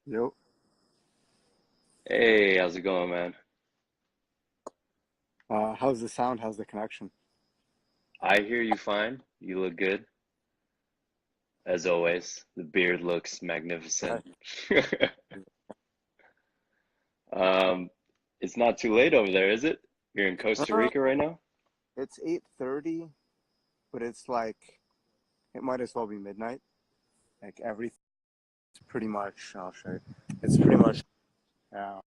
Yo, Hey, how's it going, man? how's the sound? How's the connection? I hear you fine. You look good, as always. The beard looks Uh, magnificent. Um, it's not too late over there, is it? You're in Costa uh, Rica right now? it's 8:30, but it's like it might as well be midnight. Like everything's pretty much. I'll show you. It's pretty much. Uh,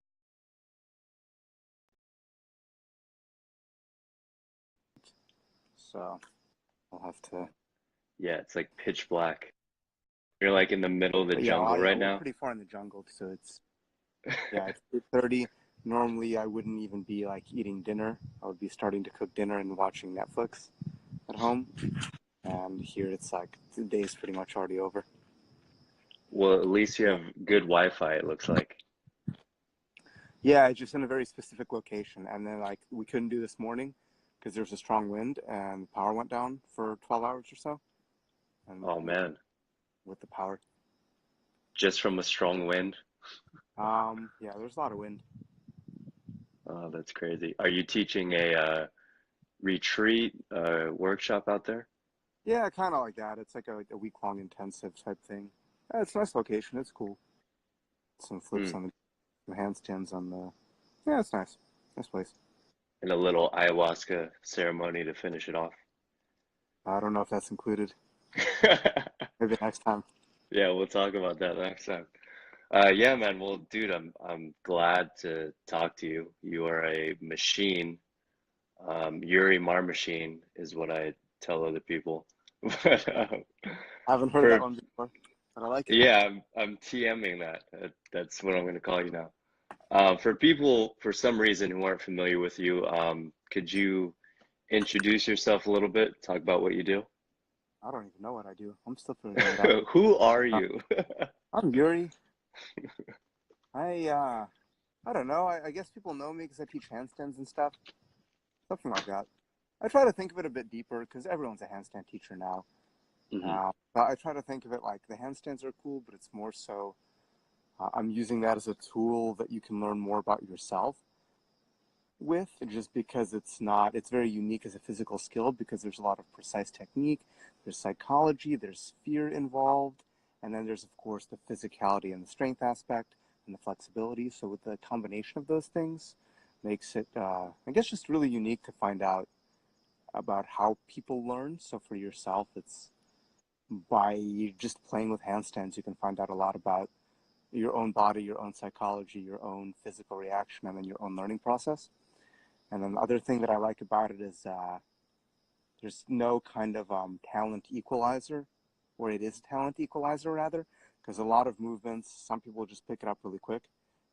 so I'll have to. Yeah, it's like pitch black. You're like in the middle of the Yeah, jungle yeah, right we're now. pretty far in the jungle, so it's yeah, it's 8:30. Normally, I wouldn't even be like eating dinner. I would be starting to cook dinner and watching Netflix at home. And here it's like the day's pretty much already over. Well, at least you Yeah. have good Wi-Fi, it looks like. Yeah, it's just in a very specific location. And then like we couldn't do this morning because there was a strong wind and power went down for 12 hours or so. And Oh we couldn't man, with the power. just from a strong wind. Yeah, there's a lot of wind. Oh, that's crazy. Are you teaching a retreat workshop out there? Yeah, kind of like that. It's like a week long intensive type thing. It's a nice location. It's cool. Some flips Hmm. on the some handstands on the. Yeah, it's nice. Nice place. And a little ayahuasca ceremony to finish it off. I don't know if that's included. Maybe next time. Yeah, we'll talk about that next time. Yeah, man. Well, dude, I'm glad to talk to you. You are a machine. Yuri Marmerstein is what I tell other people. But I haven't heard that for one before, but I like it. yeah, I'm TMing that. That's what I'm going to call you now. For people, for some reason, who aren't familiar with you, could you introduce yourself a little bit? Talk about what you do. I don't even know what I do. I'm still figuring it out. Who are Uh, you? I'm Yuri. I I don't know. I guess people know me because I teach handstands and stuff, something like that. I try to think of it a bit deeper because everyone's a handstand teacher now. Hmm. But I try to think of it like the handstands are cool, but it's more so I'm using that as a tool that you can learn more about yourself with, just because it's very unique as a physical skill because there's a lot of precise technique, there's psychology, there's fear involved, and then there's, of course, the physicality and the strength aspect and the flexibility. So, with the combination of those things, makes it, I guess, just really unique to find out about how people learn. So, for yourself, it's by just playing with handstands, you can find out a lot about your own body, your own psychology, your own physical reaction, and then your own learning process. And then the other thing that I like about it is there's no kind of talent equalizer, or it is a talent equalizer rather, because a lot of movements, some people just pick it up really quick,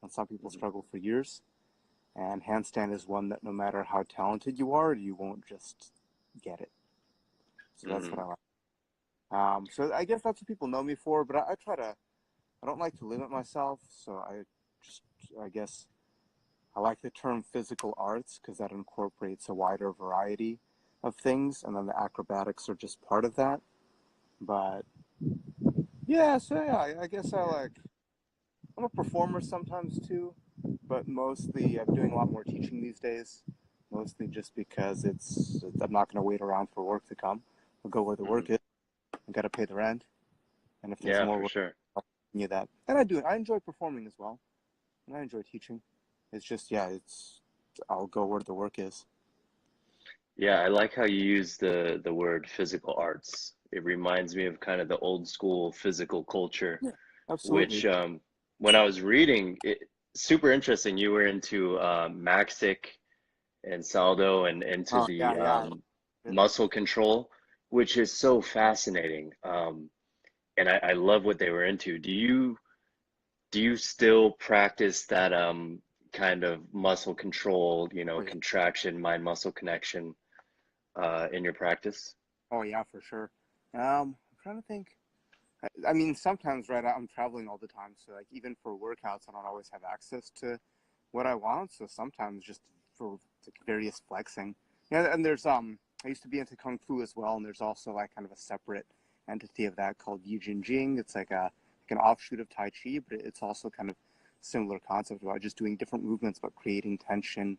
and some people struggle for years. And handstand is one that no matter how talented you are, you won't just get it. So that's what Hmm. I like. So I guess that's what people know me for, but I try to, I don't like to limit myself, so just, I guess I like the term physical arts because that incorporates a wider variety of things, and then the acrobatics are just part of that. But yeah, so yeah, I guess I'm a performer sometimes too, but mostly I'm doing a lot more teaching these days. Mostly just because I'm not going to wait around for work to come. I'll go where the Hmm. work is. I got to pay the rent, and if there's Yeah, more for work, sure. I'll continue that. And I do it. I enjoy performing as well, and I enjoy teaching. It's just yeah, it's I'll go where the work is. Yeah, I like how you use the word physical arts. It reminds me of kind of the old school physical culture, Yeah, which absolutely. when I was reading it, super interesting. You were into Maxic and Saldo and into Oh the yeah, yeah. muscle control, which is so fascinating. And I love what they were into. Do you still practice that kind of muscle control, Oh yeah. contraction, mind muscle connection in your practice? Oh yeah, for sure. I'm trying to think. I mean, sometimes, right? I'm traveling all the time, so like even for workouts, I don't always have access to what I want. So sometimes just for like, various flexing. Yeah, and there's I used to be into kung fu as well, and there's also like kind of a separate entity of that called Yujin Jing. It's like a an offshoot of Tai Chi, but it's also kind of similar concept about just doing different movements, but creating tension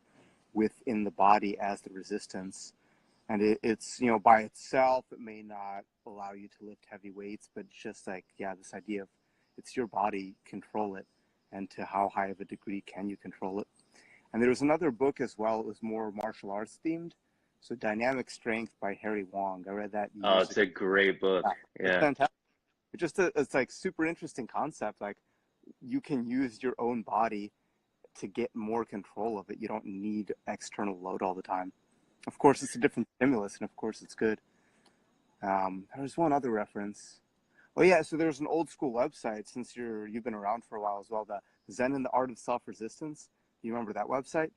within the body as the resistance. And it's, you know, by itself, it may not allow you to lift heavy weights, but just like, yeah, this idea of it's your body, control it, and to how high of a degree can you control it. And there was another book as well. It was more martial arts themed. So Dynamic Strength by Harry Wong. I read that Oh, years it's ago. a great book. Yeah, it's Yeah. fantastic. It's just it's like super interesting concept. Like you can use your own body to get more control of it. You don't need external load all the time. Of course, it's a different stimulus, and of course, it's good. There's one other reference. Oh yeah, so there's an old school website since you've been around for a while as well. The Zen and the Art of Self Resistance. You remember that website?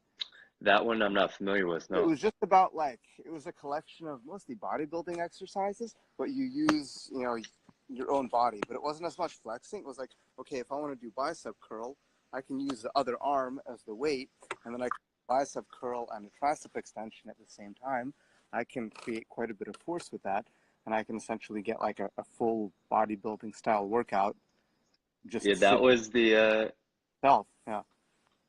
That one I'm not familiar with, It no. was just about like it was a collection of mostly bodybuilding exercises, but you use your own body. But it wasn't as much flexing. It was like, okay, if I want to do bicep curl, I can use the other arm as the weight, and then I can bicep curl and a tricep extension at the same time. I can create quite a bit of force with that, and I can essentially get like a full bodybuilding style workout Yeah, just that sitting was itself. Yeah,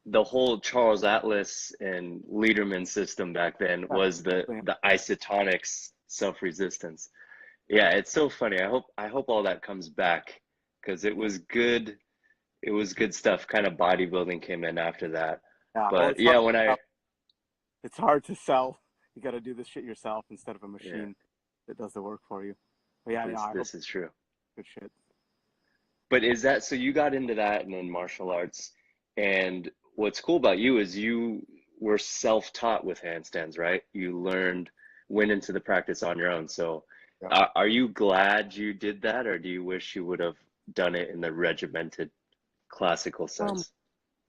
the whole Charles Atlas and Lederman system back then yeah, was exactly. the isotonics self-resistance. Yeah, it's so funny. I hope all that comes back because it Yeah, was good. It was good stuff. Kind of bodybuilding came in after that. yeah. Well, But yeah, when I it's hard to sell. You got to do this shit yourself instead of a yeah, machine that does the work for you. But yeah, this I hope this is true. good shit. But is that so you got into that and then martial arts and what's cool about you is you were self-taught with handstands, right? You learned, went into the practice on your own. So Yeah. are you glad you did that or do you wish you would have done it in the regimented classical Um, sense?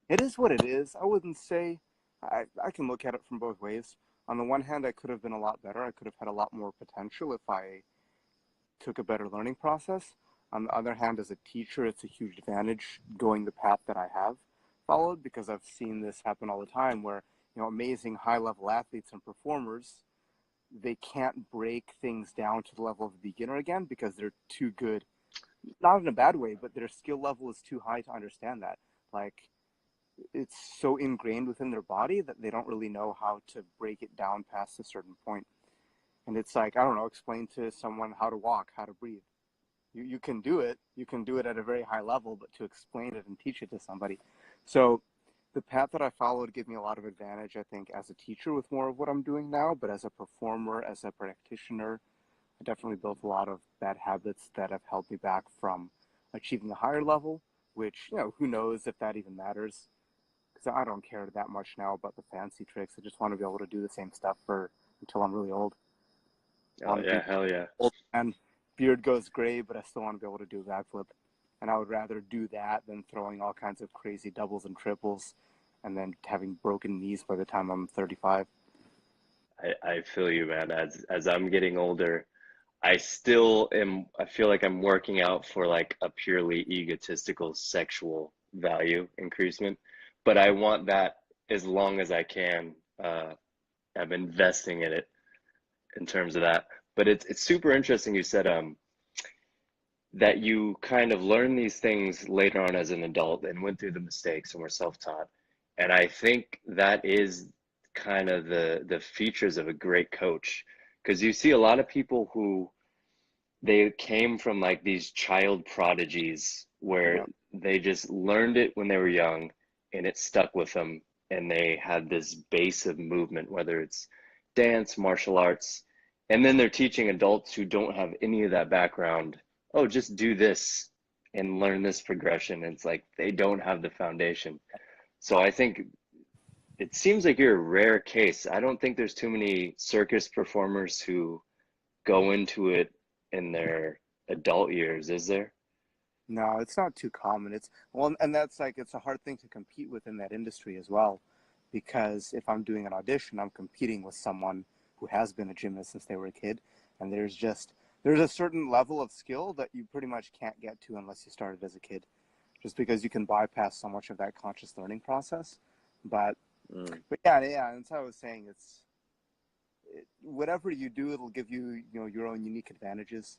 it is what it is. I wouldn't say I can look at it from both ways. On the one hand, I could have been a lot better. I could have had a lot more potential if I took a better learning process. On the other hand, as a teacher, it's a huge advantage going the path that I have followed because I've seen this happen all the time where, amazing high level athletes and performers, they can't break things down to the level of a beginner again because they're too good. Not in a bad way, but their skill level is too high to understand that. Like, it's so ingrained within their body that they don't really know how to break it down past a certain point. And it's like, I don't know, explain to someone how to walk, how to breathe. You can do it. You can do it at a very high level, but to explain it and teach it to somebody. So the path that I followed gave me a lot of advantage, I think, as a teacher with more of what I'm doing now, but as a performer, as a practitioner, I definitely built a lot of bad habits that have held me back from achieving a higher level, which, who knows if that even matters. Because I don't care that much now about the fancy tricks. I just want to be able to do the same stuff for until I'm really old. I Oh want to yeah, be hell yeah. old and beard goes gray, but I still want to be able to do a backflip. And I would rather do that than throwing all kinds of crazy doubles and triples and then having broken knees by the time I'm 35. I feel you, man. As I'm getting older, I still am, I feel like I'm working out for like a purely egotistical sexual value increasement, but I want that as long as I can. I'm investing in it in terms of that. But it's super interesting you said that you kind of learn these things later on as an adult and went through the mistakes and were self-taught. And I think that is kind of the features of a great coach because you see a lot of people who they came from like these child prodigies where Yeah. they just learned it when they were young and it stuck with them and they had this base of movement, whether it's dance, martial arts, and then they're teaching adults who don't have any of that background, oh, just do this and learn this progression. And it's like they don't have the foundation. So I think it seems like you're a rare case. I don't think there's too many circus performers who go into it in their adult years, is there? No, it's not too common. It's well, and that's like it's a hard thing to compete with in that industry as well, because if I'm doing an audition, I'm competing with someone who has been a gymnast since they were a kid, and there's a certain level of skill that you pretty much can't get to unless you started as a kid, just because you can bypass so much of that conscious learning process. But Mm. but yeah, that's how I was saying. Whatever you do, it'll give you your own unique advantages.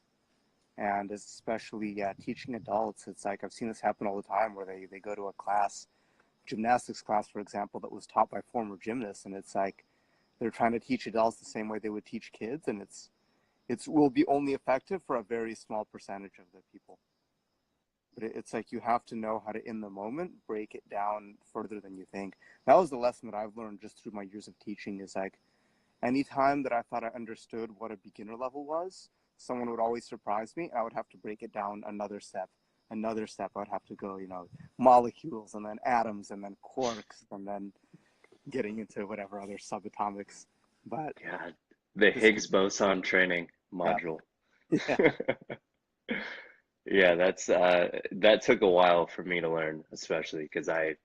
And especially, yeah, teaching adults, it's like I've seen this happen all the time where they go to a class, gymnastics class, for example, that was taught by former gymnasts, and it's like they're trying to teach adults the same way they would teach kids, and it's will be only effective for a very small percentage of the people. But it's like you have to know how to, in the moment, break it down further than you think. That was the lesson that I've learned just through my years of teaching, is like anytime that I thought I understood what a beginner level was, someone would always surprise me, and I would have to break it down another step. Another step, I'd have to go, molecules, and then atoms, and then quarks, and then getting into whatever other subatomics. But Yeah, the just, Higgs boson training yeah, module. yeah, Yeah, that took a while for me to learn, especially because I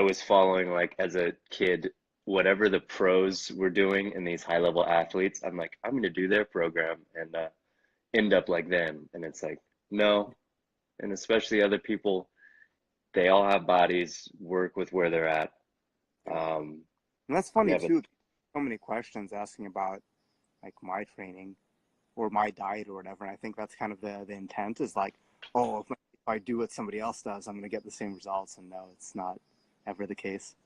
was following, like, as a kid, whatever the pros were doing and these high level athletes. I'm like, I'm gonna do their program and end up like them. And it's like, no. And especially other people, they all have bodies, work with where they're at. yeah. Um, And that's funny yeah, but too. So many questions asking about like my training or my diet or whatever. And I think that's kind of the intent, is like, oh, if I do what somebody else does, I'm going to get the same results. And no, it's not ever the case.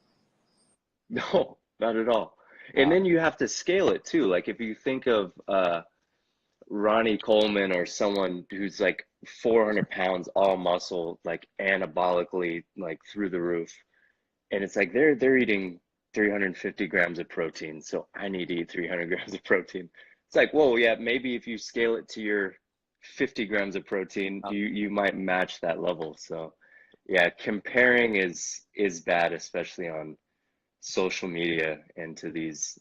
no, not at all. And Yeah. then you have to scale it too. Like if you think of Ronnie Coleman or someone who's like 400 pounds, all muscle, like anabolically, like through the roof, and it's like they're eating 350 grams of protein, so I need to eat 300 grams of protein. It's like, whoa, yeah, maybe if you scale it to your 50 grams of protein, you might match that level. So yeah, comparing is bad, especially on social media and to these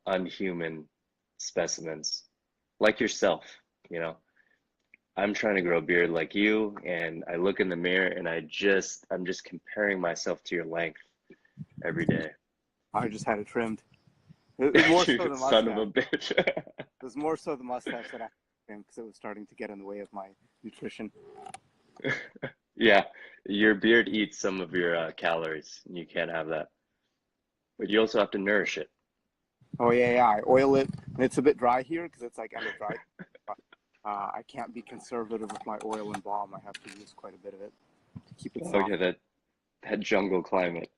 unhuman specimens like yourself, you know. I'm trying to grow a beard like you, and I look in the mirror and I'm just comparing myself to your length every day. I just had it trimmed. More You so the son of mustache. a bitch. It was more so the mustache that I had to trim because it was starting to get in the way of my nutrition. Yeah, your beard eats some of your calories, and you can't have that. But you also have to nourish it. Oh, yeah, yeah. I oil it. And it's a bit dry here because it's like end of dry. I can't be conservative with my oil and balm. I have to use quite a bit of it to keep it Oh soft. yeah, that jungle climate.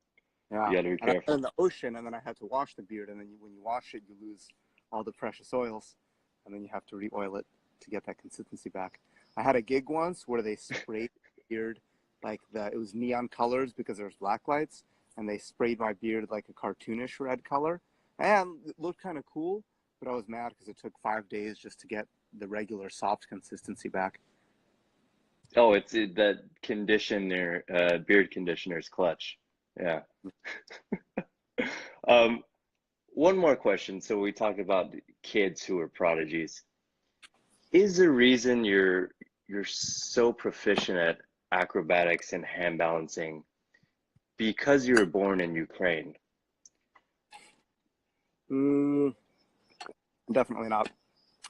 Yeah, You got to be and I'm careful. in the ocean, and then I had to wash the beard, and then when you wash it, you lose all the precious oils, and then you have to re-oil it to get that consistency back. I had a gig once where they sprayed the beard like it was neon colors because there was black lights, and they sprayed my beard like a cartoonish red color, and it looked kind of cool, but I was mad because it took 5 days just to get the regular soft consistency back. Oh, that conditioner, beard conditioner's clutch. Yeah. Um, one more question. So we talked about kids who are prodigies. Is the reason you're so proficient at acrobatics and hand balancing because you were born in Ukraine? Mm, definitely not.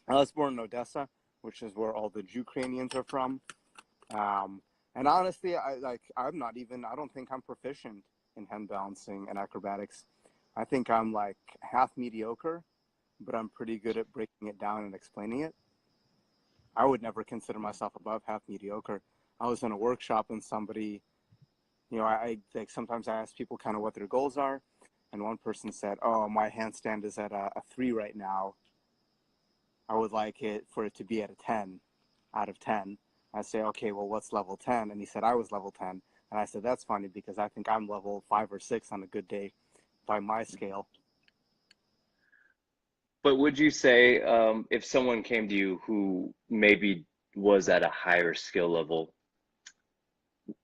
I was born in Odessa, which is where all the Ukrainians are from. Um, and honestly, I'm not even, I don't think I'm proficient in hand balancing and acrobatics. I think I'm like half mediocre, but I'm pretty good at breaking it down and explaining it. I would never consider myself above half mediocre. I was in a workshop and somebody, I like sometimes I ask people kind of what their goals are. And one person said, oh, my handstand is at a 3 right now. I would like it for it to be at a 10 out of 10. I say, okay, well, what's level 10? And he said, I was level 10. And I said, that's funny because I think I'm level 5 or 6 on a good day by my scale. But would you say if someone came to you who maybe was at a higher skill level,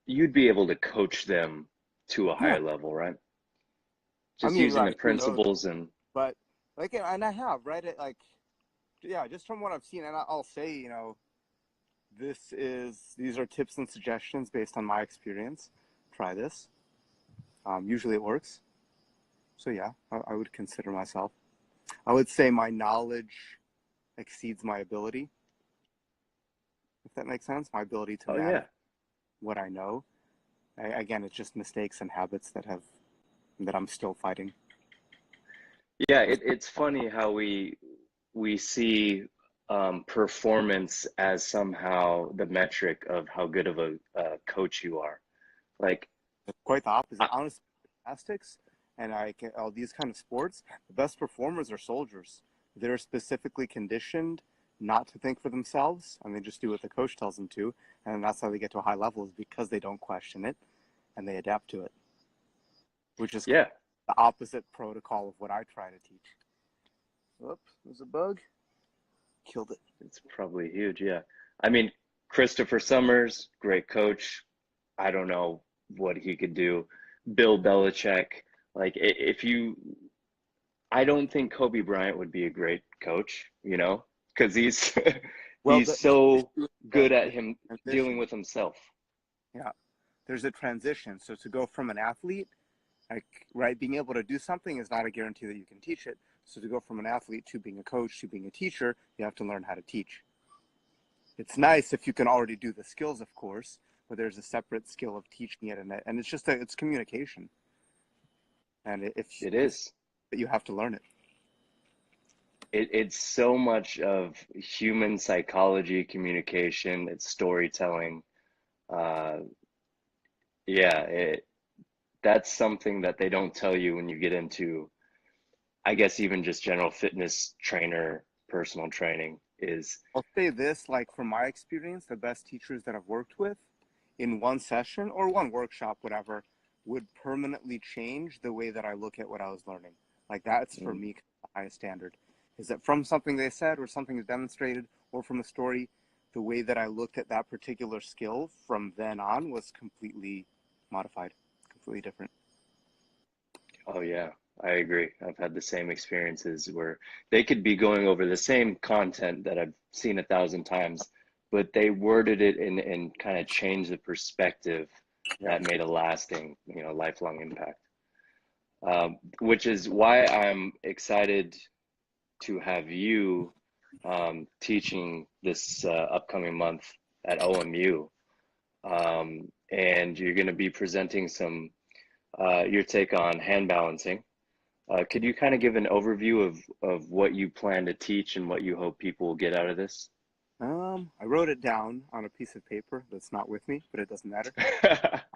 you'd be able to coach them to a Yeah. higher level, right? I Just mean, using the right. Who knows? principles and But like, and I have, right? Like, yeah, just from what I've seen. And I'll say, these are tips and suggestions based on my experience. Try this. Usually it works. So yeah, I would consider myself. I would say my knowledge exceeds my ability, if that makes sense. My ability to oh manage yeah. what I know. Again, it's just mistakes and habits that I'm still fighting. Yeah, it's funny how we see performance as somehow the metric of how good of a coach you are. Like, It's quite the opposite. I, Honestly, gymnastics and all these kind of sports, the best performers are soldiers. They're specifically conditioned not to think for themselves, and they just do what the coach tells them to, and that's how they get to a high level, is because they don't question it and they adapt to it, which is yeah, the opposite protocol of what I try to teach. Oop, there's a bug. Killed it. it's probably huge. Yeah. I mean, Christopher Summers, great coach. I don't know what he could do. Bill Belichick, like if you, I don't think Kobe Bryant would be a great coach, you know, because he's Well, he's so good at the him dealing transition. with himself. Yeah, there's a transition. So to go from an athlete, like, right, being able to do something is not a guarantee that you can teach it. So to go from an athlete to being a coach to being a teacher, you have to learn how to teach. It's nice if you can already do the skills, of course, but there's a separate skill of teaching it, and it's just it's communication, and if It it's is. you have to learn it. It's so much of human psychology, communication, it's storytelling. Uh, yeah, that's something that they don't tell you when you get into, I guess, even just general fitness trainer, personal training is, I'll say this, like from my experience, the best teachers that I've worked with in one session or one workshop, whatever, would permanently change the way that I look at what I was learning. Like that's for mm, me the highest standard. Is that from something they said or something is demonstrated or from a story, the way that I looked at that particular skill from then on was completely modified, completely different. oh yeah, I agree. I've had the same experiences where they could be going over the same content that I've seen a thousand times, but they worded it and kind of changed the perspective Yeah. that made a lasting, lifelong impact. Which is why I'm excited to have you teaching this upcoming month at OMU. And you're going to be presenting your take on hand balancing. Could you kind of give an overview of what you plan to teach and what you hope people will get out of this? I wrote it down on a piece of paper that's not with me, but it doesn't matter.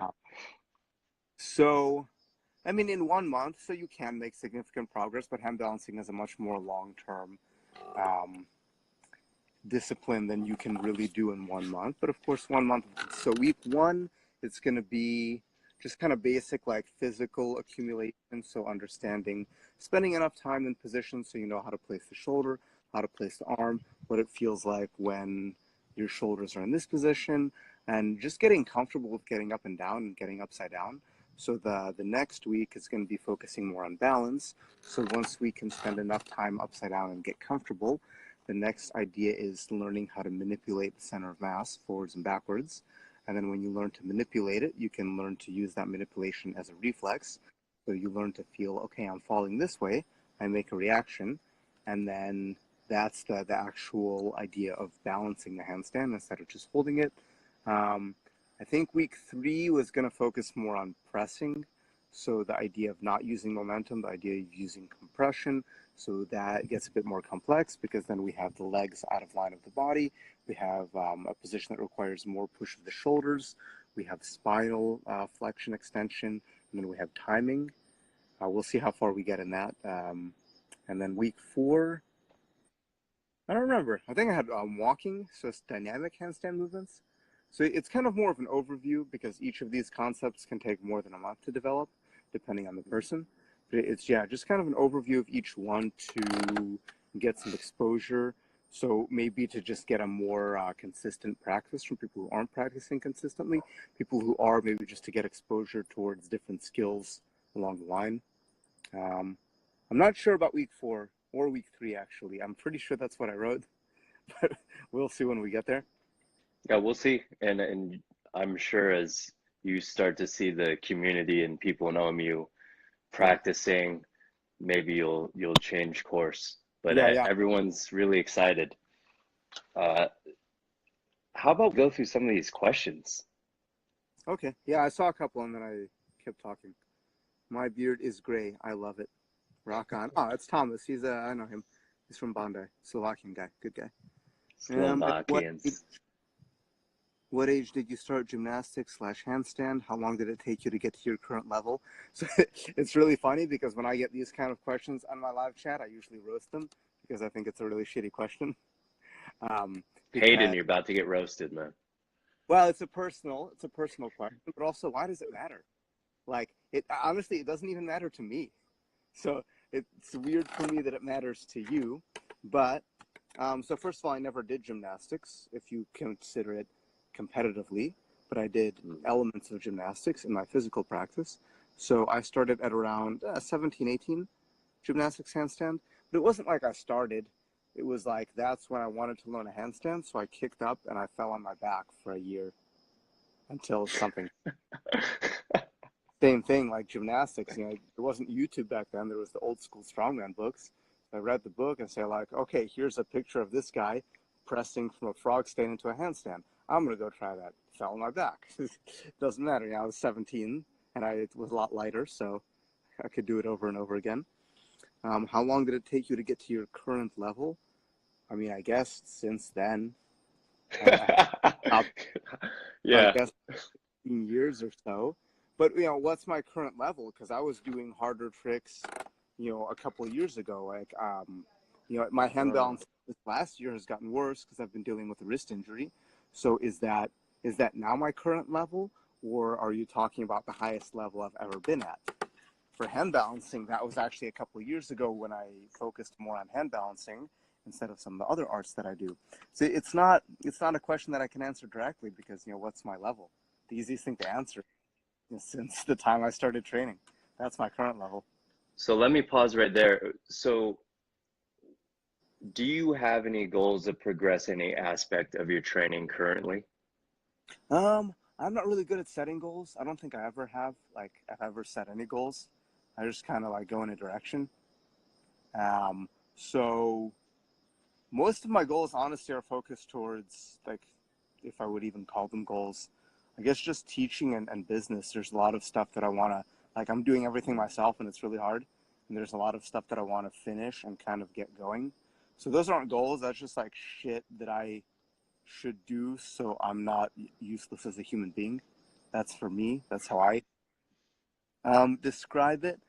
Uh, so I mean, in 1 month, so you can make significant progress, but hand balancing is a much more long-term um, discipline than you can really do in 1 month. But of course, 1 month. So week one, it's going to be just kind of basic, like physical accumulation. So understanding, spending enough time in position so you know how to place the shoulder, how to place the arm, what it feels like when your shoulders are in this position, and just getting comfortable with getting up and down and getting upside down. So the next week is going to be focusing more on balance. So once we can spend enough time upside down and get comfortable, the next idea is learning how to manipulate the center of mass forwards and backwards. And then when you learn to manipulate it, you can learn to use that manipulation as a reflex. So you learn to feel, okay, I'm falling this way. I make a reaction. And then that's the actual idea of balancing the handstand instead of just holding it. Um, I think week three was going to focus more on pressing. So the idea of not using momentum, the idea of using compression. So that gets a bit more complex because then we have the legs out of line of the body. We have a position that requires more push of the shoulders. We have spinal flexion extension, and then we have timing. We'll see how far we get in that. And then week four, I don't remember. I think I had walking, so it's dynamic handstand movements. So it's kind of more of an overview because each of these concepts can take more than a month to develop, depending on the person. But it's, yeah, just kind of an overview of each one to get some exposure. So maybe to just get a more consistent practice from people who aren't practicing consistently, people who are, maybe just to get exposure towards different skills along the line. Um, I'm not sure about week four or week three, actually. I'm pretty sure that's what I wrote, but we'll see when we get there. Yeah, we'll see. And I'm sure as you start to see the community and people in OMU Yeah. practicing, maybe you'll change course. But Yeah, yeah. everyone's really excited. Uh, how about go through some of these questions? Okay. Yeah, I saw a couple and then I kept talking. My beard is gray. I love it. Rock on. Oh, it's Thomas. I know him. He's from Bondi. Slovakian guy. Good guy. At Slovakians. what age did you start gymnastics slash handstand? How long did it take you to get to your current level? So it's really funny because when I get these kind of questions on my live chat, I usually roast them because I think it's a really shitty question. Hayden, Because you're about to get roasted, man. well, it's a personal question, but also why does it matter? Like it honestly, it doesn't even matter to me. So it's weird for me that it matters to you. But so first of all, I never did gymnastics, if you consider it competitively, but I did elements of gymnastics in my physical practice. So I started at around 17, 18, gymnastics handstand. But it wasn't like I started. It was like that's when I wanted to learn a handstand. So I kicked up and I fell on my back for a year until something. Same thing like gymnastics. You know, there wasn't YouTube back then. There was the old school strongman books. I read the book and say like, okay, here's a picture of this guy pressing from a frog stand into a handstand. I'm gonna go try that. Fell on my back. Doesn't matter. You know, I was 17 and I was a lot lighter, so I could do it over and over again. How long did it take you to get to your current level? I mean, I guess since then, I I Yeah. guess years or so. But you know, what's my current level? Because I was doing harder tricks, you know, a couple of years ago. Like, you know, my hand balance this last year has gotten worse because I've been dealing with a wrist injury. So is that now my current level, or are you talking about the highest level I've ever been at? For hand balancing, that was actually a couple of years ago when I focused more on hand balancing instead of some of the other arts that I do. So it's not a question that I can answer directly because, you know, what's my level? The easiest thing to answer is since the time I started training. That's my current level. So let me pause right there. So do you have any goals to progress any aspect of your training currently? I'm not really good at setting goals. I don't think I ever have. Like, I've ever set any goals. I just kind of like go in a direction. So most of my goals, honestly, are focused towards, like, if I would even call them goals, I guess just teaching and business. There's a lot of stuff that I want to, like, I'm doing everything myself and it's really hard. And there's a lot of stuff that I want to finish and kind of get going. So those aren't goals. That's just like shit that I should do so I'm not useless as a human being. That's for me. That's how I describe it.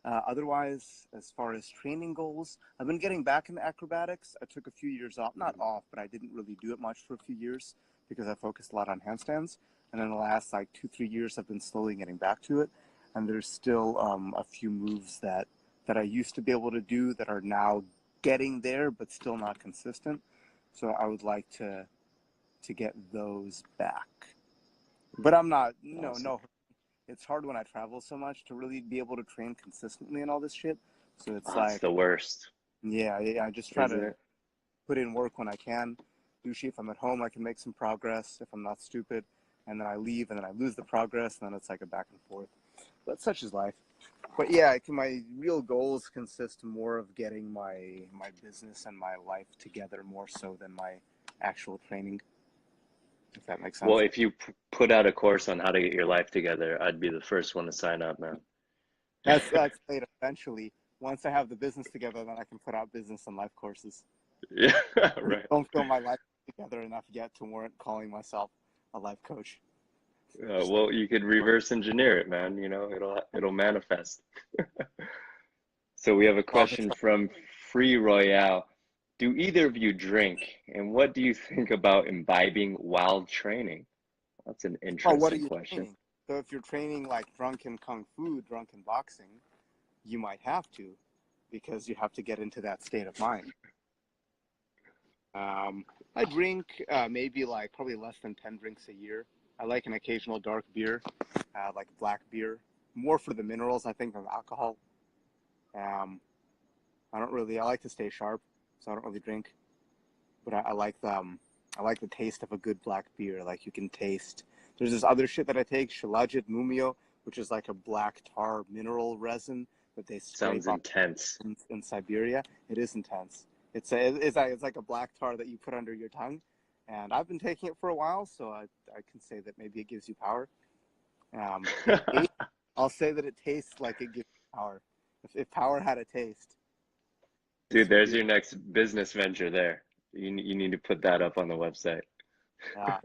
Otherwise, as far as training goals, I've been getting back into acrobatics. I took a few years off, not off, but I didn't really do it much for a few years because I focused a lot on handstands. And in the last like 2, 3 years, I've been slowly getting back to it. And there's still a few moves that I used to be able to do that are now getting there, but still not consistent. So I would like to get those back. But I'm not, Awesome. no, it's hard when I travel so much to really be able to train consistently and all this shit. So it's Oh, it's like, the worst, yeah, I just try isn't to it? put in work when I can. Usually, if I'm at home, I can make some progress if I'm not stupid. And then I leave and then I lose the progress. And then it's like a back and forth. But such is life. But yeah, my real goals consist more of getting my business and my life together more so than my actual training, if that makes Well, sense. if you put out a course on how to get your life together, I'd be the first one to sign up, man. That's later. Eventually, once I have the business together, then I can put out business and life courses. Yeah, I just right. don't feel my life together enough yet to warrant calling myself a life coach. Just Well, you could reverse engineer it, man. You know, it'll manifest. So we have a love it. question from Free Royale. Do either of you drink, and what do you think about imbibing while training? That's an Oh, what are interesting you question. training? So if you're training like drunken kung fu, drunken boxing, you might have to, because you have to get into that state of mind. I drink maybe like probably less than 10 drinks a year. I like an occasional dark beer, like black beer, more for the minerals, I think, than alcohol. Um, I like to stay sharp, so I don't really drink. But I like the taste of a good black beer. Like you can taste. There's this other shit that I take, shilajit mumio, which is like a black tar mineral resin that they Sounds scrape off intense. in Siberia. It is intense. It's like a black tar that you put under your tongue, and I've been taking it for a while, so I can say that maybe it gives you power. I'll say that it tastes like it gives you power. If power had a taste, Dude, this would there's be. your next business venture there. You need to put that up on the website. Yeah.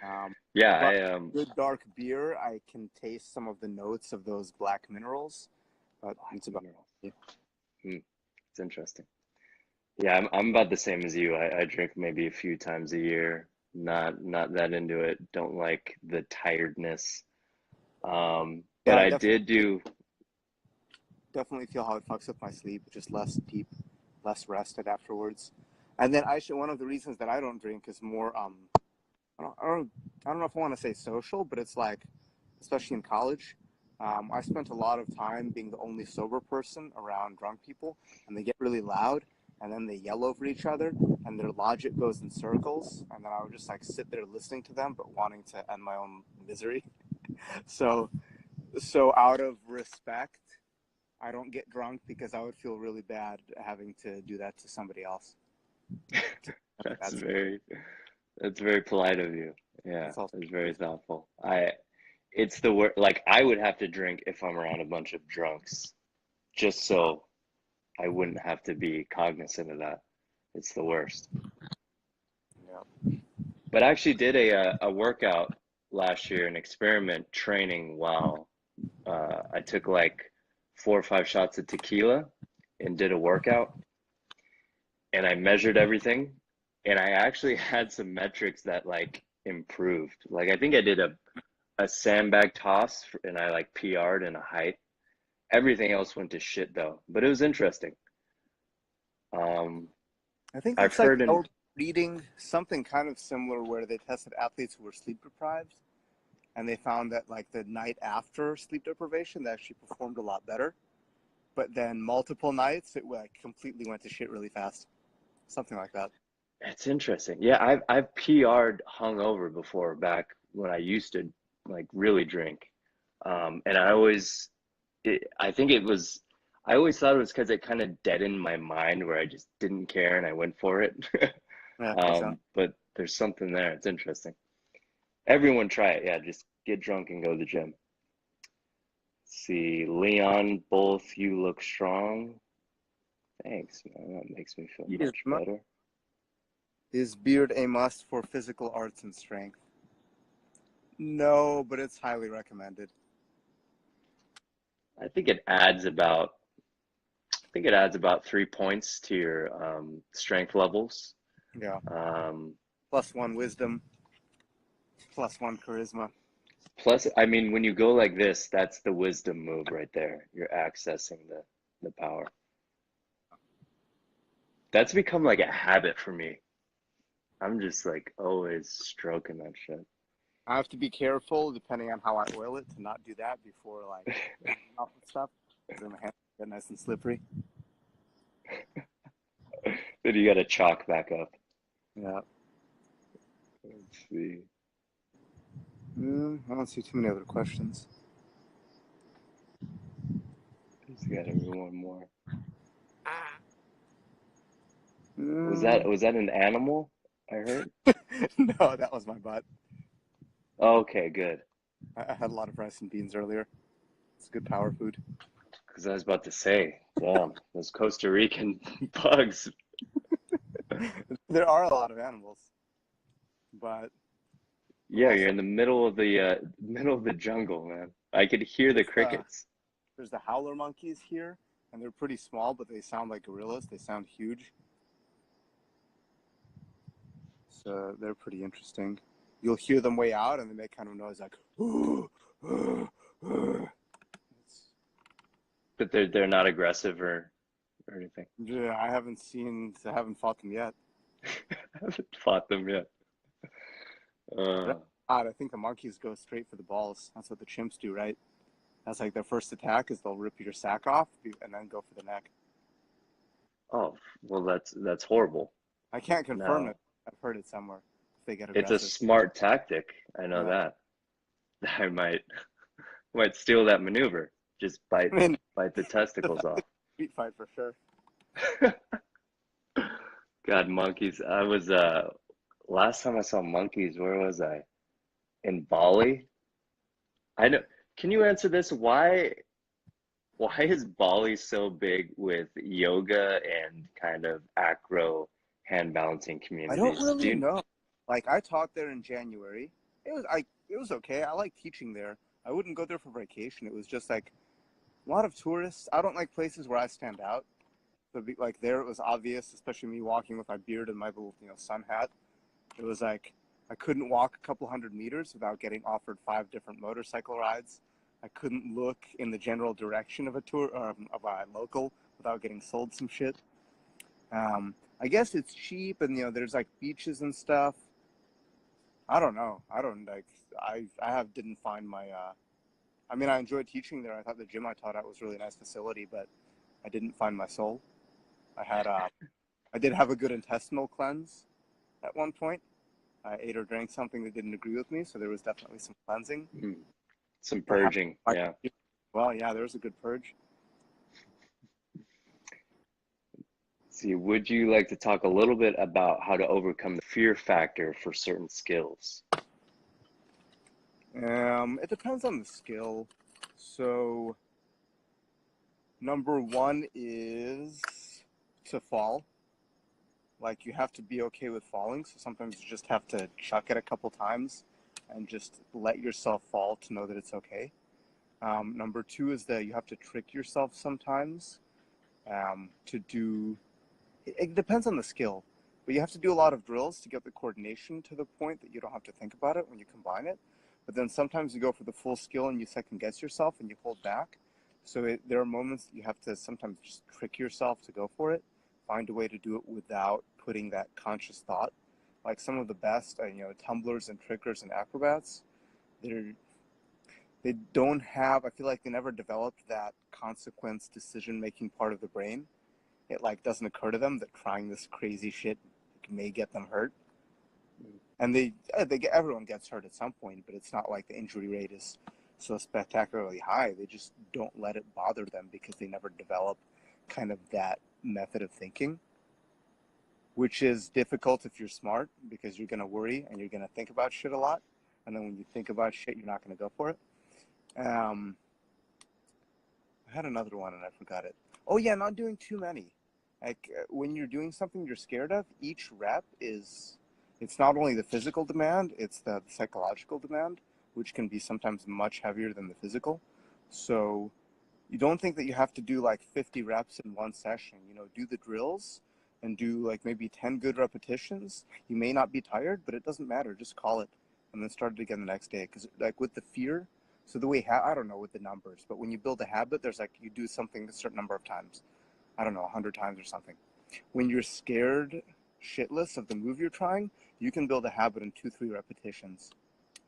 Um, Yeah, but I good dark beer, I can taste some of the notes of those black minerals, but black it's about mineral. it. Hmm, it's interesting. Yeah, I'm about the same as you. I drink maybe a few times a year. Not that into it. Don't like the tiredness. Yeah, But I I did do. definitely feel how it fucks with my sleep, just less deep, less rested afterwards. And then actually, one of the reasons that I don't drink is more I don't know if I want to say social, but it's like, especially in college, I spent a lot of time being the only sober person around drunk people, and they get really loud, and then they yell over each other, and their logic goes in circles, and then I would just like sit there listening to them, but wanting to end my own misery. So, so out of respect, I don't get drunk because I would feel really bad having to do that to somebody else. That's That's that's very polite of you. Yeah, that's also it's very true. thoughtful. It's the word. Like I would have to drink if I'm around a bunch of drunks, just so I wouldn't have to be cognizant of that. It's the worst. Yeah. But I actually did a workout last year, an experiment training while I took like 4 or 5 shots of tequila and did a workout, and I measured everything, and I actually had some metrics that like improved. Like I think I did a sandbag toss and I like PR'd in a height. Everything else went to shit though, but it was interesting. Um, I think I've it's like heard I in was reading something kind of similar where they tested athletes who were sleep deprived, and they found that like the night after sleep deprivation, they actually performed a lot better. But then multiple nights, it like completely went to shit really fast. Something like that. It's interesting. Yeah, I've PR'd hungover before back when I used to like really drink. And I think it was, I always thought it was because it kind of deadened my mind where I just didn't care and I went for it. Yeah, I think so. But there's something there. It's interesting. Everyone try it. Yeah, just get drunk and go to the gym. See, Leon, both you look strong. Thanks, man. That makes me feel Is, much better. is beard a must for physical arts and strength? No, but it's highly recommended. I think it adds about I think it adds about 3 points to your strength levels. Yeah. Um, Plus one wisdom, plus one charisma. Plus, I mean, when you go like this, that's the wisdom move right there. You're accessing the power. That's become like a habit for me. I'm just like always stroking that shit. I have to be careful depending on how I oil it to not do that before like off and stuff, because then my hands get nice and slippery. Then you got to chalk back up. Yeah. Let's see. I don't see too many other questions. There's got to be one more. Mm, Was that an animal I heard? no, that was my butt. Okay, good. I had a lot of rice and beans earlier. It's good power food. Because I was about to say, damn, those Costa Rican bugs. There are a lot of animals, but Yeah, you're also in the middle of the jungle, man. I could hear the there's crickets. there's the howler monkeys here, and they're pretty small, but they sound like gorillas. They sound huge, so they're pretty interesting. You'll hear them way out, and they make kind of noise like. It's, But they're not aggressive or anything. yeah, I haven't fought them yet. I haven't fought them yet. But Uh, odd, I think the monkeys go straight for the balls. That's what the chimps do, right? That's like their first attack is they'll rip your sack off and then go for the neck. oh, well, that's horrible. I can't confirm No, it. I've heard it somewhere. If they get it's a aggressive. smart tactic. I know Yeah. that. I might steal that maneuver. Just I mean, bite the testicles off. street fight for sure. God, monkeys. I was last time I saw monkeys, where was I? In Bali. I know. Can you answer this? Why is Bali so big with yoga and kind of acro hand balancing I don't communities. Do really you? know. Like I taught there in January. It was okay. I like teaching there. I wouldn't go there for vacation. It was just like a lot of tourists. I don't like places where I stand out. So like there, it was obvious, especially me walking with my beard and my little sun hat. It was like I couldn't walk a couple hundred meters without getting offered 5 different motorcycle rides. I couldn't look in the general direction of a tour of a local without getting sold some shit. I guess it's cheap, and there's like beaches and stuff. I don't know. I don't like. I have didn't find my. I mean, I enjoyed teaching there. I thought the gym I taught at was a really nice facility, but I didn't find my soul. I had. I did have a good intestinal cleanse at one point. I ate or drank something that didn't agree with me, so there was definitely some cleansing. Hmm. Some Perhaps. purging, yeah. Well, yeah, there was a good purge. See, would you like to talk a little bit about how to overcome the fear factor for certain skills? It depends on the skill. So, number one is to fall. Like you have to be okay with falling. So sometimes you just have to chuck it a couple times and just let yourself fall to know that it's okay. Number two is that you have to trick yourself sometimes to do. It depends on the skill, but you have to do a lot of drills to get the coordination to the point that you don't have to think about it when you combine it. But then sometimes you go for the full skill and you second guess yourself and you hold back. So there are moments that you have to sometimes just trick yourself to go for it, find a way to do it without putting that conscious thought. Like some of the best, tumblers and trickers and acrobats, they're they don't have. I feel like they never developed that consequence decision making part of the brain. It like doesn't occur to them that trying this crazy shit may get them hurt. And everyone gets hurt at some point, but it's not like the injury rate is so spectacularly high. They just don't let it bother them because they never develop kind of that method of thinking, which is difficult if you're smart because you're going to worry and you're going to think about shit a lot. And then when you think about shit, you're not going to go for it. Um, I had another one and I forgot it. Oh yeah, not doing too many. Like when you're doing something you're scared of, each rep is, it's not only the physical demand, it's the psychological demand, which can be sometimes much heavier than the physical. So you don't think that you have to do like 50 reps in one session. Do the drills and do like maybe 10 good repetitions. You may not be tired, but it doesn't matter. Just call it and then start it again the next day. Because like with the fear, so the way, I don't know with the numbers, but when you build a habit, there's like you do something a certain number of times. I don't know, 100 times or something. When you're scared shitless of the move you're trying, you can build a habit in 2, 3 repetitions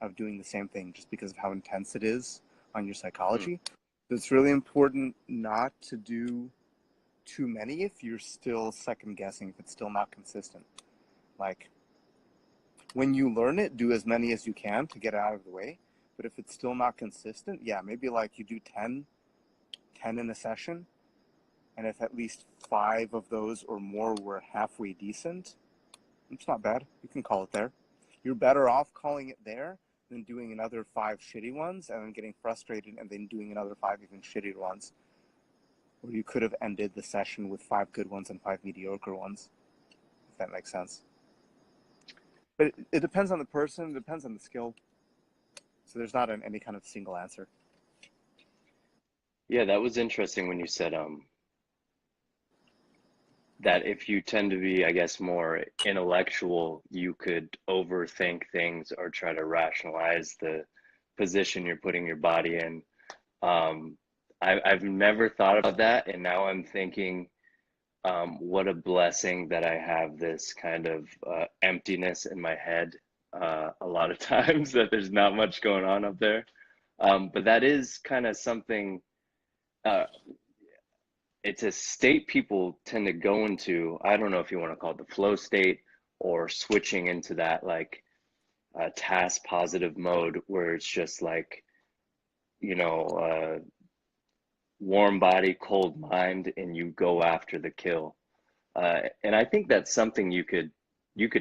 of doing the same thing just because of how intense it is on your Hmm. psychology. So it's really important not to do too many if you're still second guessing, if it's still not consistent. Like when you learn it, do as many as you can to get it out of the way. But if it's still not consistent, yeah, maybe like you do 10 in a session, and if at least 5 of those or more were halfway decent, it's not bad. You can call it there. You're better off calling it there than doing another 5 shitty ones and then getting frustrated and then doing another 5 even shittier ones. Or you could have ended the session with 5 good ones and 5 mediocre ones, if that makes sense. But it depends on the person, it depends on the skill. So there's not any kind of single answer. Yeah, that was interesting when you said that if you tend to be, I guess, more intellectual, you could overthink things or try to rationalize the position you're putting your body in. Um, I've never thought about that, and now I'm thinking, what a blessing that I have this kind of emptiness in my head a lot of times, that there's not much going on up there. But that is kind of something, uh, it's a state people tend to go into. I don't know if you want to call it the flow state or switching into that like task positive mode where it's just like, you know, warm body, cold mind, and you go after the kill. And I think that's something you could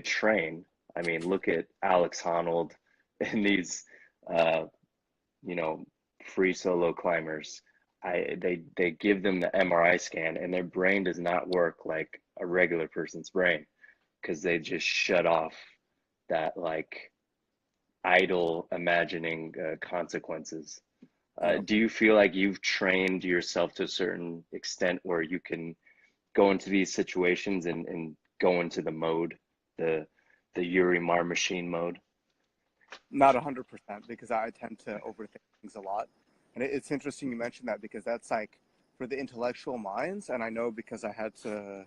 train. I mean, look at Alex Honnold and these uh, you know, free solo climbers. They give them the MRI scan and their brain does not work like a regular person's brain. because they just shut off that like idle imagining consequences. Yep. Do you feel like you've trained yourself to a certain extent where you can go into these situations and go into the mode, the the Yuri Marmerstein mode? Not 100% because I tend to overthink things a lot. And it's interesting you mentioned that because that's like for the intellectual minds. And I know because I had to,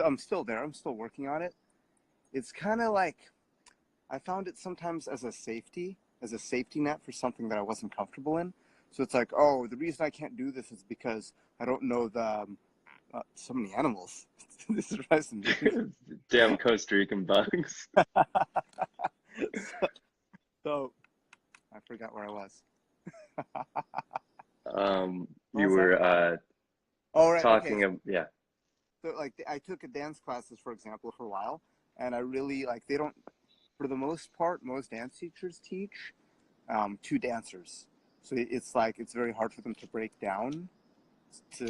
I'm still there. I'm still working on it. It's kind of like I found it sometimes as a safety net for something that I wasn't comfortable in. So it's like, oh, the reason I can't do this is because I don't know so many animals. This drives me crazy. Damn Costa Rican bugs. so, so I forgot where I was. What You was that? were Oh, right. Okay. talking of, yeah. So like I took a dance classes, for example, for a while, and I really like they don't, for the most part, most dance teachers teach two dancers. So it's like it's very hard for them to break down to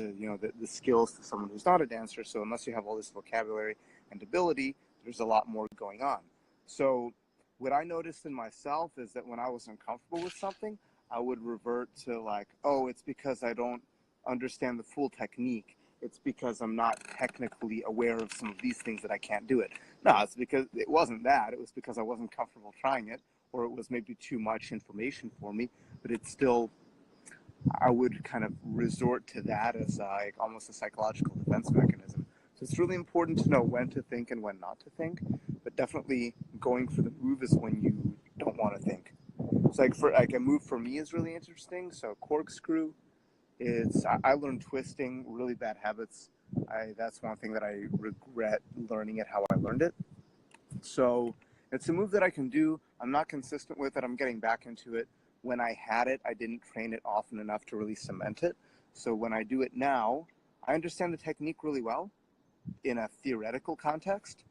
the skills to someone who's not a dancer. So unless you have all this vocabulary and ability, there's a lot more going on. So what I noticed in myself is that when I was uncomfortable with something, I would revert to like, oh, it's because I don't understand the full technique. It's because I'm not technically aware of some of these things that I can't do it. No, it's because it wasn't that. It was because I wasn't comfortable trying it, or it was maybe too much information for me. But it's still, I would kind of resort to that as like almost a psychological defense mechanism. So it's really important to know when to think and when not to think, but definitely going for the move is when you don't want to think. It's like for like a move for me is really interesting. So corkscrew, I learned twisting, really bad habits. That's one thing that I regret learning it how I learned it. So it's a move that I can do. I'm not consistent with it. I'm getting back into it. When I had it, I didn't train it often enough to really cement it. So when I do it now, I understand the technique really well in a theoretical context,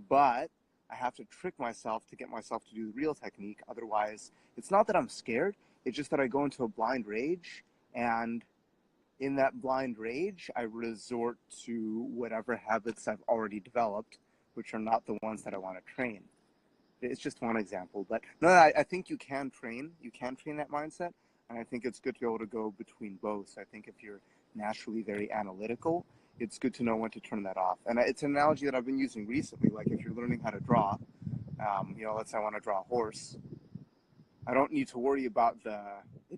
but I have to trick myself to get myself to do the real technique. Otherwise, it's not that I'm scared. It's just that I go into a blind rage, and in that blind rage, I resort to whatever habits I've already developed, which are not the ones that I want to train. It's just one example, but no, I think you can train. You can train that mindset, and I think it's good to be able to go between both. So I think if you're naturally very analytical, it's good to know when to turn that off. And it's an analogy that I've been using recently. Like if you're learning how to draw, let's say I want to draw a horse, I don't need to worry about the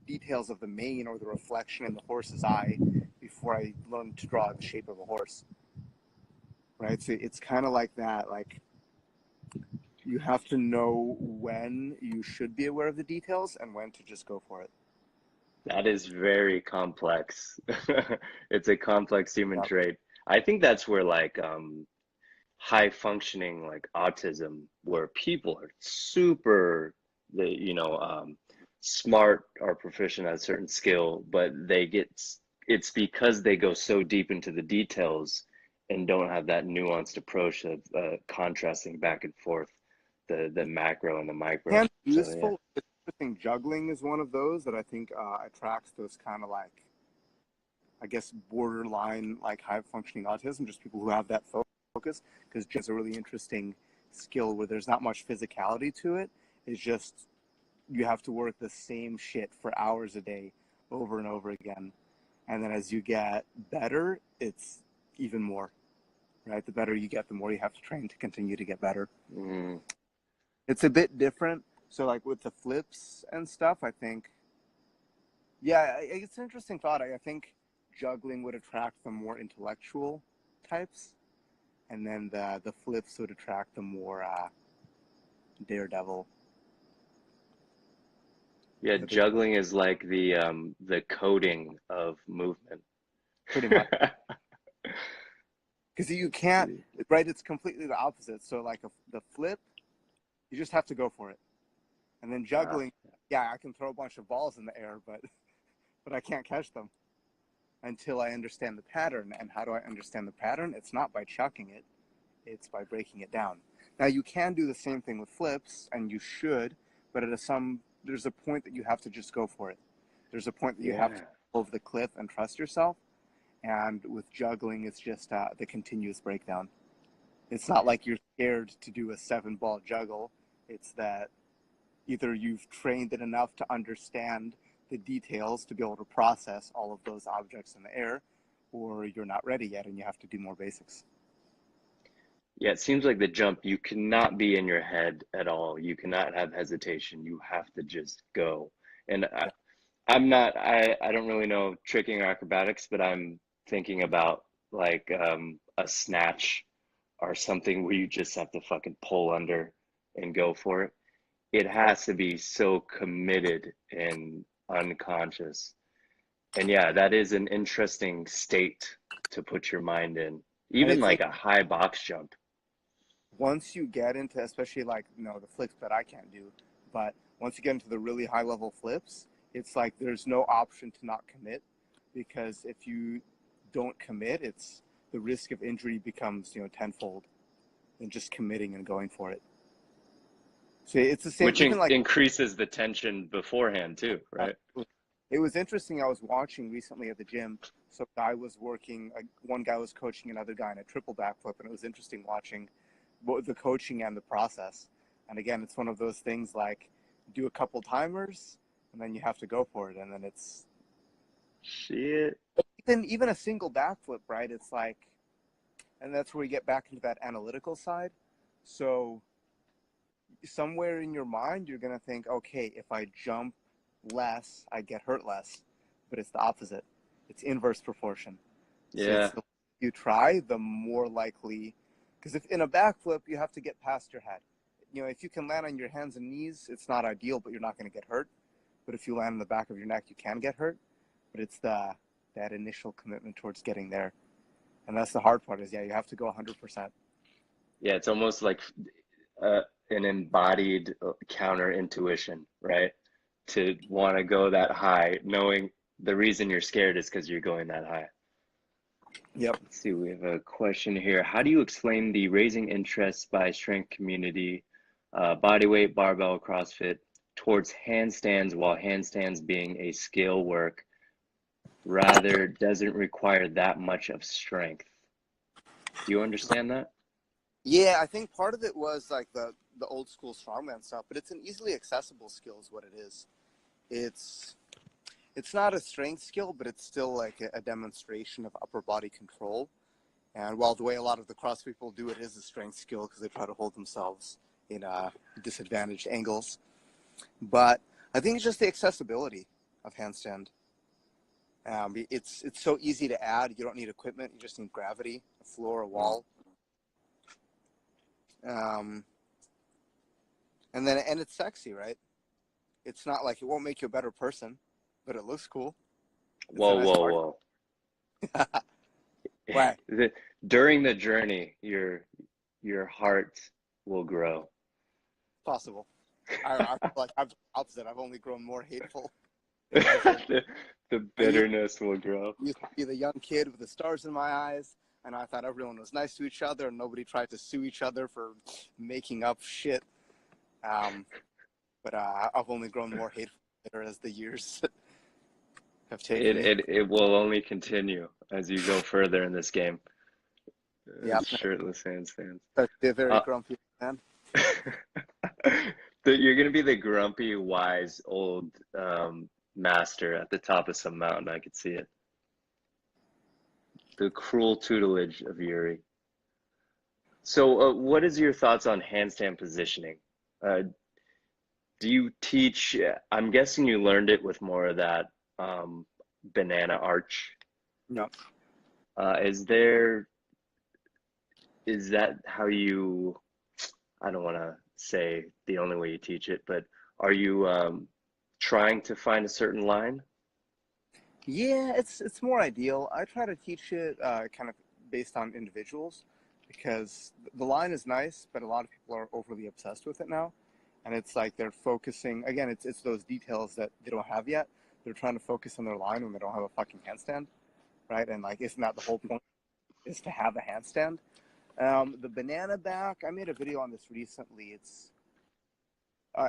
details of the mane or the reflection in the horse's eye before I learn to draw the shape of a horse, right? So it's kind of like that. Like you have to know when you should be aware of the details and when to just go for it. That is very complex. It's a complex human Yep. trait. I think that's where like high functioning like autism, where people are super, smart or proficient at a certain skill, but it's because they go so deep into the details and don't have that nuanced approach of contrasting back and forth the macro and the micro. Can be So yeah. useful. Interesting. Juggling is one of those that I think attracts those kind of like, I guess, borderline like high functioning autism, just people who have that focus. Because just a really interesting skill where there's not much physicality to it. It's just you have to work the same shit for hours a day over and over again. And then as you get better, it's even more, right? The better you get, the more you have to train to continue to get better. Mm. It's a bit different. So like with the flips and stuff, I think, yeah, it's an interesting thought. I think juggling would attract the more intellectual types, and then the flips would attract the more daredevil. Yeah, The big, juggling is like the coding of movement. pretty much. Because you can't, right? It's completely the opposite. So like the flip, you just have to go for it. And then Ah, juggling, yeah, I can throw a bunch of balls in the air, but I can't catch them until I understand the pattern. And how do I understand the pattern? It's not by chucking it, it's by breaking it down. Now you can do the same thing with flips, and you should, but there's a point that you have to just go for it. There's a point that you have to yeah. go over the cliff and trust yourself. And with juggling, it's just the continuous breakdown. It's not like you're scared to do a 7-ball juggle. It's that either you've trained it enough to understand the details to be able to process all of those objects in the air, or you're not ready yet and you have to do more basics. Yeah, it seems like the jump, you cannot be in your head at all. You cannot have hesitation. You have to just go. And Yeah. I don't really know tricking or acrobatics, but I'm thinking about like a snatch or something where you just have to fucking pull under and go for it. It Right. has to be so committed and unconscious. And yeah, that is an interesting state to put your mind in. And Even it's like a high box jump. once you get into, especially like, the flips that I can't do, but once you get into the really high level flips, it's like there's no option to not commit, because if you don't commit, it's the risk of injury becomes, tenfold than just committing and going for it. So it's the same, Which even like, increases the tension beforehand too, right? it was interesting. I was watching recently at the gym. So guy was working, one guy was coaching another guy in a triple backflip, and it was interesting watching both the coaching and the process. And again, it's one of those things like do a couple timers, and then you have to go for it, and then it's Shit. even a single backflip, right? It's like, and that's where we get back into that analytical side. So somewhere in your mind, you're gonna think, okay, if I jump less, I get hurt less, but it's the opposite. It's inverse proportion. So it's Yeah. the you try, the more likely, because if in a backflip, you have to get past your head. If you can land on your hands and knees, it's not ideal, but you're not going to get hurt. But if you land on the back of your neck, you can get hurt. But it's that initial commitment towards getting there, and that's the hard part. Is you have to go 100%. Yeah, it's almost like an embodied counter intuition, right? To want to go that high, knowing the reason you're scared is because you're going that high. Yep. Let's see, we have a question here. How do you explain the raising interest by strength community, bodyweight, barbell, CrossFit, towards handstands, while handstands being a skill work rather doesn't require that much of strength? Do you understand that? Yeah, I think part of it was like the old school strongman stuff, but it's an easily accessible skill, is what it is. It's it's not a strength skill, but it's still like a demonstration of upper body control. And while the way a lot of the CrossFit people do it is a strength skill because they try to hold themselves in disadvantaged angles, but I think it's just the accessibility of handstand. It's so easy to add. You don't need equipment. You just need gravity, a floor, a Mm. wall, um, and it's sexy, right? It's not like it won't make you a better person, but it looks cool. It's a Whoa, nice whoa, target. whoa. Why? During the journey, your heart will grow. Possible. I feel like I'm the opposite. I've only grown more hateful as of the, the I used bitterness will grow. to be the young kid with the stars in my eyes, and I thought everyone was nice to each other, and nobody tried to sue each other for making up shit. Um, but I've only grown more hateful as the years have taken me. It will only continue as you go further in this game. Yeah, Shirtless handstands. especially a very Uh, grumpy man. you're gonna be the grumpy, wise old master at the top of some mountain. I could see it. The cruel tutelage of Yuri. So, what is your thoughts on handstand positioning? Uh, do you teach? I'm guessing you learned it with more of that banana arch. No. Is there? Is that how you? I don't want to say the only way you teach it, but are you trying to find a certain line? Yeah, it's more ideal. I try to teach it kind of based on individuals because the line is nice, but a lot of people are overly obsessed with it now, and it's like they're focusing again. It's those details that they don't have yet. They're trying to focus on their line when they don't have a fucking handstand, right? And like, isn't that the whole point? Is to have a handstand. The banana back. I made a video on this recently. It's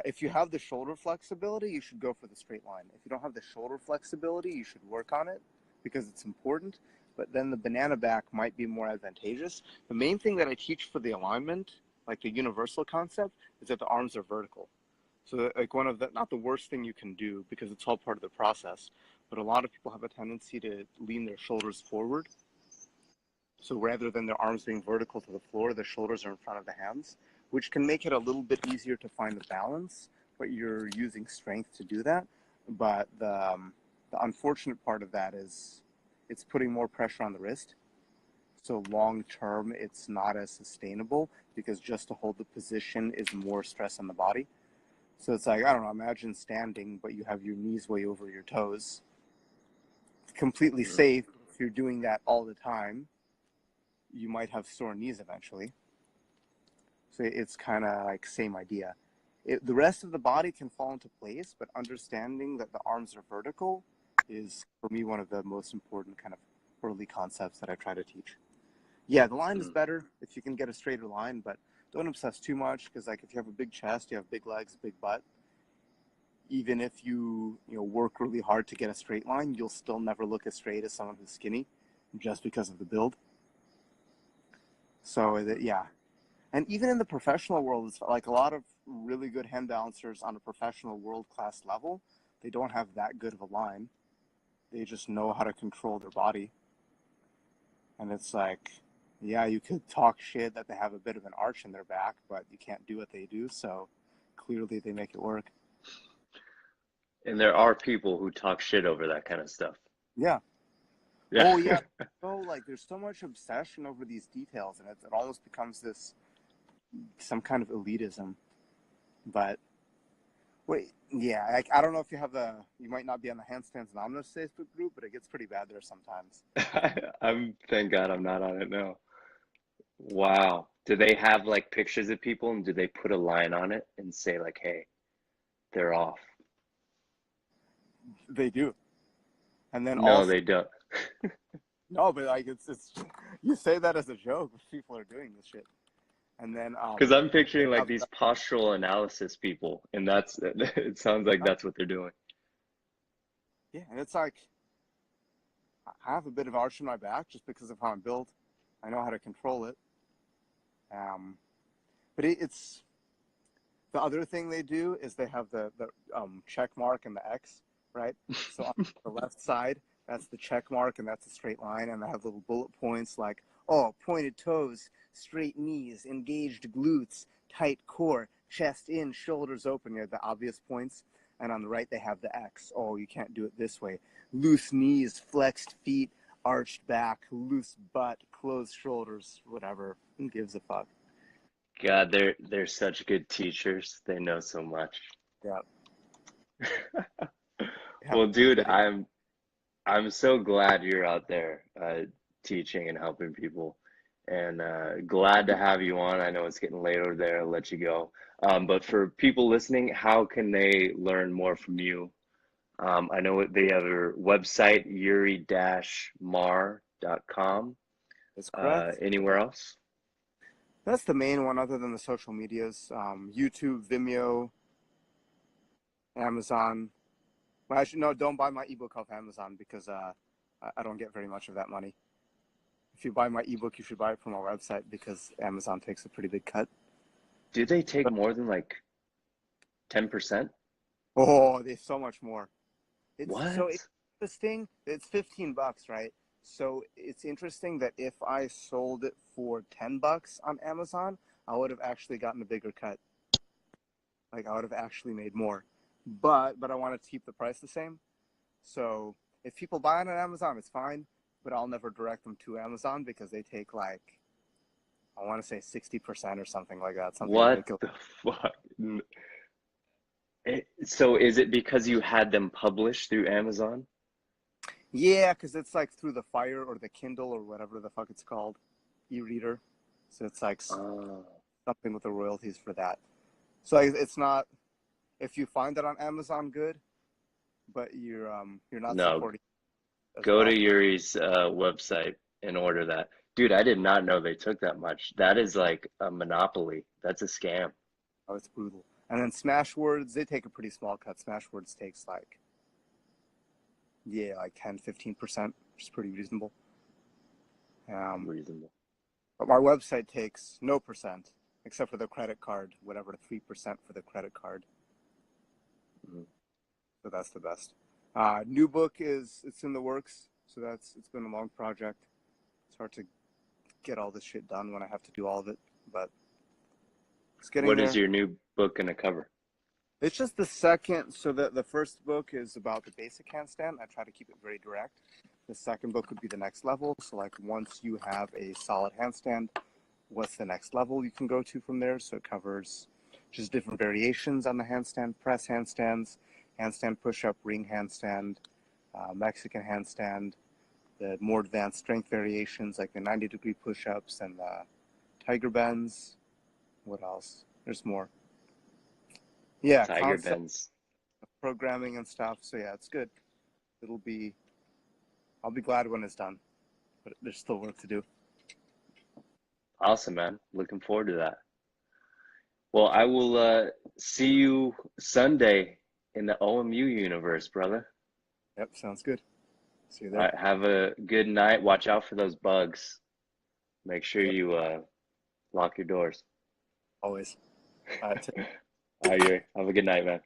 if you have the shoulder flexibility, you should go for the straight line. If you don't have the shoulder flexibility, you should work on it because it's important. but then the banana back might be more advantageous. The main thing that I teach for the alignment, like the universal concept, is that the arms are vertical. So like one of the, not the worst thing you can do because it's all part of the process, but a lot of people have a tendency to lean their shoulders forward. So rather than their arms being vertical to the floor, the shoulders are in front of the hands, which can make it a little bit easier to find the balance, but you're using strength to do that. But the unfortunate part of that is it's putting more pressure on the wrist. So long term, it's not as sustainable because just to hold the position is more stress on the body. So it's like, I don't know, imagine standing, but you have your knees way over your toes. It's completely Mm. safe. If you're doing that all the time, you might have sore knees eventually. So it's kind of like same idea. The rest of the body can fall into place, but understanding that the arms are vertical is, for me, one of the most important kind of early concepts that I try to teach. Yeah, the line is Mm. better if you can get a straighter line, but don't obsess too much because, like, if you have a big chest, you have big legs, big butt. Even if you work really hard to get a straight line, you'll still never look as straight as someone who's skinny, just because of the build. So yeah, and even in the professional world, it's like a lot of really good hand balancers on a professional world class level. They don't have that good of a line. They just know how to control their body. And it's like, yeah, you could talk shit that they have a bit of an arch in their back, but you can't do what they do. So clearly they make it work. And there are people who talk shit over that kind of stuff. Yeah. Yeah. Oh, yeah. So, like, there's so much obsession over these details, and it almost becomes some kind of elitism. But wait, yeah, I don't know if you might not be on the Handstands Anonymous Facebook group, but it gets pretty bad there sometimes. Thank God I'm not on it now. Wow. Do they have like pictures of people and do they put a line on it and say like, hey, they're off? They do. And then No, also, they don't. no, but like, it's, you say that as a joke, but people are doing this shit. And then, Because I'm they picturing like have, these postural analysis people, and that's it sounds like that's what they're doing. yeah, and it's like, I have a bit of arch in my back just because of how I'm built. I know how to control it. But it's the other thing they do is they have the check mark and the X, right? So on the left side, that's the check mark and that's a straight line, and they have little bullet points like, oh, pointed toes, straight knees, engaged glutes, tight core, chest in, shoulders open. You have the obvious points. And on the right, they have the X. Oh, you can't do it this way. Loose knees, flexed feet, arched back, loose butt, closed shoulders, whatever. Who gives a fuck? God, they're such good teachers. They know so much. Yeah. Have Well, a dude, good I'm so glad you're out there teaching and helping people, and glad to have you on. I know it's getting late over there. I'll let you go. But for people listening, how can they learn more from you? I know they have a website, yuri-mar.com. That's correct. Anywhere else? That's the main one other than the social medias. YouTube, Vimeo, Amazon. Well, actually, no, don't buy my ebook off Amazon because I don't get very much of that money. If you buy my ebook, you should buy it from our website because Amazon takes a pretty big cut. Do they take more than like 10%? Oh, there's so much more. It's so What? interesting. It's $15, right? So it's interesting that if I sold it for $10 on Amazon, I would have actually gotten a bigger cut. Like I would have actually made more. But I want to keep the price the same. So if people buy it on Amazon, it's fine. But I'll never direct them to Amazon because they take like, I want to say 60% or something like that. Something What ridiculous. the fuck? So is it because you had them published through Amazon? Yeah, because it's like through the Fire or the Kindle or whatever the fuck it's called, e-reader. So it's like Oh, something with the royalties for that. So like, it's not, if you find it on Amazon, good, but you're not no. supporting as Go to well. Yuri's website and order that. Dude, I did not know they took that much. That is like a monopoly. That's a scam. Oh, it's brutal. And then Smashwords, they take a pretty small cut. Smashwords takes like, yeah, like 10, 15%, which is pretty reasonable. Um, Reasonable. but my website takes no percent, except for the credit card, whatever, 3% for the credit card. Mhm. So that's the best. New book it's in the works, so it's been a long project. It's hard to get all this shit done when I have to do all of it, but it's getting What is there. your new book gonna cover? It's just the second. So the first book is about the basic handstand. I try to keep it very direct. The second book would be the next level. So like once you have a solid handstand, what's the next level you can go to from there? So it covers just different variations on the handstand, press handstands, handstand push-up, ring handstand, Mexican handstand, the more advanced strength variations like the 90-degree push-ups and the tiger bends. What else? There's more. Yeah, Tiger concept bends. programming and stuff. So yeah, it's good. It'll be. I'll be glad when it's done, but there's still work to do. Awesome, man. Looking forward to that. Well, I will see you Sunday in the OMU universe, brother. Yep, sounds good. See you All there. right, have a good night. Watch out for those bugs. Make sure Yep, you lock your doors. always. All right, Yuri. Have a good night, man.